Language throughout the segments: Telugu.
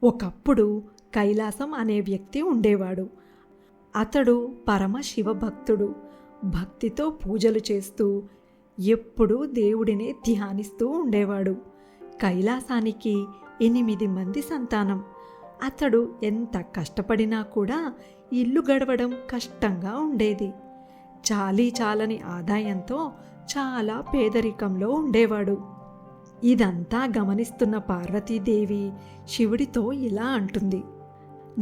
ఒకప్పుడు కైలాసం అనే వ్యక్తి ఉండేవాడు. అతడు పరమ శివభక్తుడు. భక్తితో పూజలు చేస్తూ ఎప్పుడూ దేవుడినే ధ్యానిస్తూ ఉండేవాడు. కైలాసానికి 8 మంది సంతానం. అతడు ఎంత కష్టపడినా కూడా ఇల్లు గడవడం కష్టంగా ఉండేది. చాలని ఆదాయంతో చాలా పేదరికంలో ఉండేవాడు. ఇదంతా గమనిస్తున్న పార్వతీదేవి శివుడితో ఇలా అంటుంది: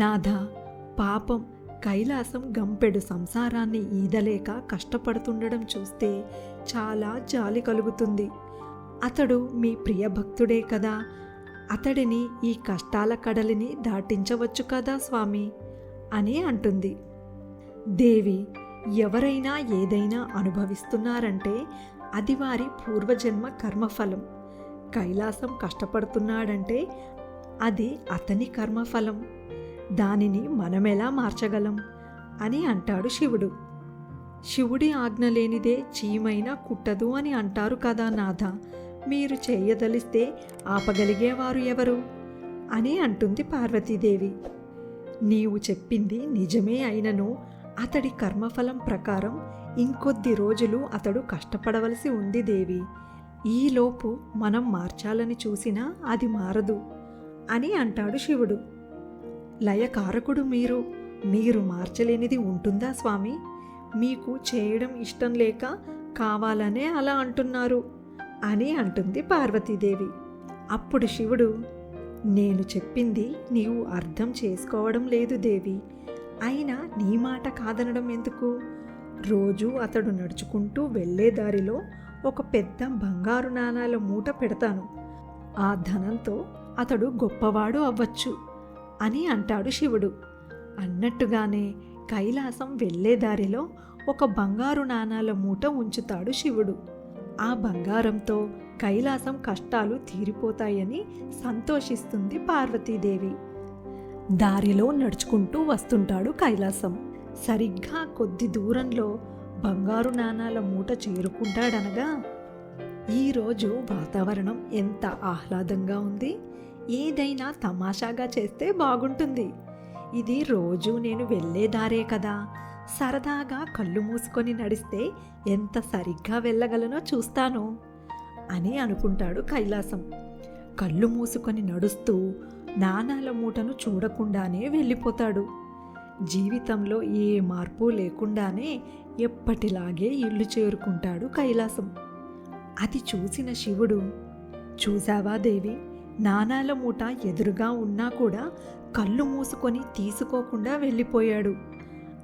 నాథా, పాపం కైలాసం గంపెడు సంసారాన్ని ఈదలేక కష్టపడుతుండడం చూస్తే చాలా జాలి కలుగుతుంది. అతడు మీ ప్రియభక్తుడే కదా, అతడిని ఈ కష్టాల కడలిని దాటించవచ్చు కదా స్వామి అని అంటుంది. దేవి, ఎవరైనా ఏదైనా అనుభవిస్తున్నారంటే అది వారి పూర్వజన్మ కర్మఫలం. కైలాసం కష్టపడుతున్నాడంటే అది అతని కర్మఫలం. దానిని మనమెలా మార్చగలం అని అంటాడు శివుడు. శివుడి ఆజ్ఞ లేనిదే చీమైనా కుట్టదు అని అంటారు కదా నాథ, మీరు చేయదలిస్తే ఆపగలిగేవారు ఎవరు అని అంటుంది పార్వతీదేవి. నీవు చెప్పింది నిజమే అయినను అతడి కర్మఫలం ప్రకారం ఇంకొద్ది రోజులు అతడు కష్టపడవలసి ఉంది దేవి. ఈలోపు మనం మార్చాలని చూసినా అది మారదు అని అంటాడు శివుడు. లయకారకుడు మీరు మార్చలేనిది ఉంటుందా స్వామి? మీకు చేయడం ఇష్టం లేక కావాలనే అలా అంటున్నారు అని అంటుంది పార్వతీదేవి. అప్పుడు శివుడు, నేను చెప్పింది నీవు అర్థం చేసుకోవడం లేదు దేవి. అయినా నీ మాట కాదనడం ఎందుకు? రోజు అతడు నడుచుకుంటూ వెళ్లే దారిలో ఒక పెద్ద బంగారు నాణాల మూట పెడతాను. ఆ ధనంతో అతడు గొప్పవాడు అవ్వచ్చు అని అంటాడు శివుడు. అన్నట్టుగానే కైలాసం వెళ్లే దారిలో ఒక బంగారు నాణాల మూట ఉంచుతాడు శివుడు. ఆ బంగారంతో కైలాసం కష్టాలు తీరిపోతాయని సంతోషిస్తుంది పార్వతీదేవి. దారిలో నడుచుకుంటూ వస్తుంటాడు కైలాసం. సరిగ్గా కొద్ది దూరంలో బంగారు నాణాల మూట చేరుకుంటాడనగా, ఈరోజు వాతావరణం ఎంత ఆహ్లాదంగా ఉంది, ఏదైనా తమాషాగా చేస్తే బాగుంటుంది. ఇది రోజు నేను వెళ్ళేదారే కదా, సరదాగా కళ్ళు మూసుకొని నడిస్తే ఎంత సరిగ్గా వెళ్ళగలనో చూస్తాను అని అనుకుంటాడు కైలాసం. కళ్ళు మూసుకొని నడుస్తూ నాణాల మూటను చూడకుండానే వెళ్ళిపోతాడు. జీవితంలో ఏ మార్పు లేకుండానే ఎప్పటిలాగే ఇల్లు చేరుకుంటాడు కైలాసం. అది చూసిన శివుడు, చూసావా దేవి, నాణాల మూట ఎదురుగా ఉన్నా కూడా కళ్ళు మూసుకొని తీసుకోకుండా వెళ్ళిపోయాడు.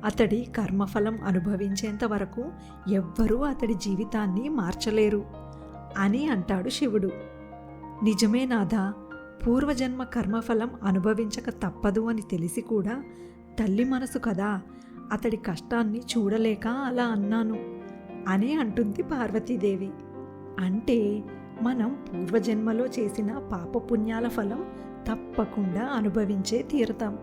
అతడి కర్మఫలం అనుభవించేంత వరకు ఎవ్వరూ అతడి జీవితాన్ని మార్చలేరు అని అంటాడు శివుడు. నిజమే నాథా, పూర్వజన్మ కర్మఫలం అనుభవించక తప్పదు అని తెలిసి కూడా తల్లి మనసు కదా, అతడి కష్టాన్ని చూడలేక అలా అన్నాను అని అంటుంది పార్వతీదేవి. అంటే మనం పూర్వజన్మలో చేసిన పాపపుణ్యాల ఫలం తప్పకుండా అనుభవించే తీరతాం.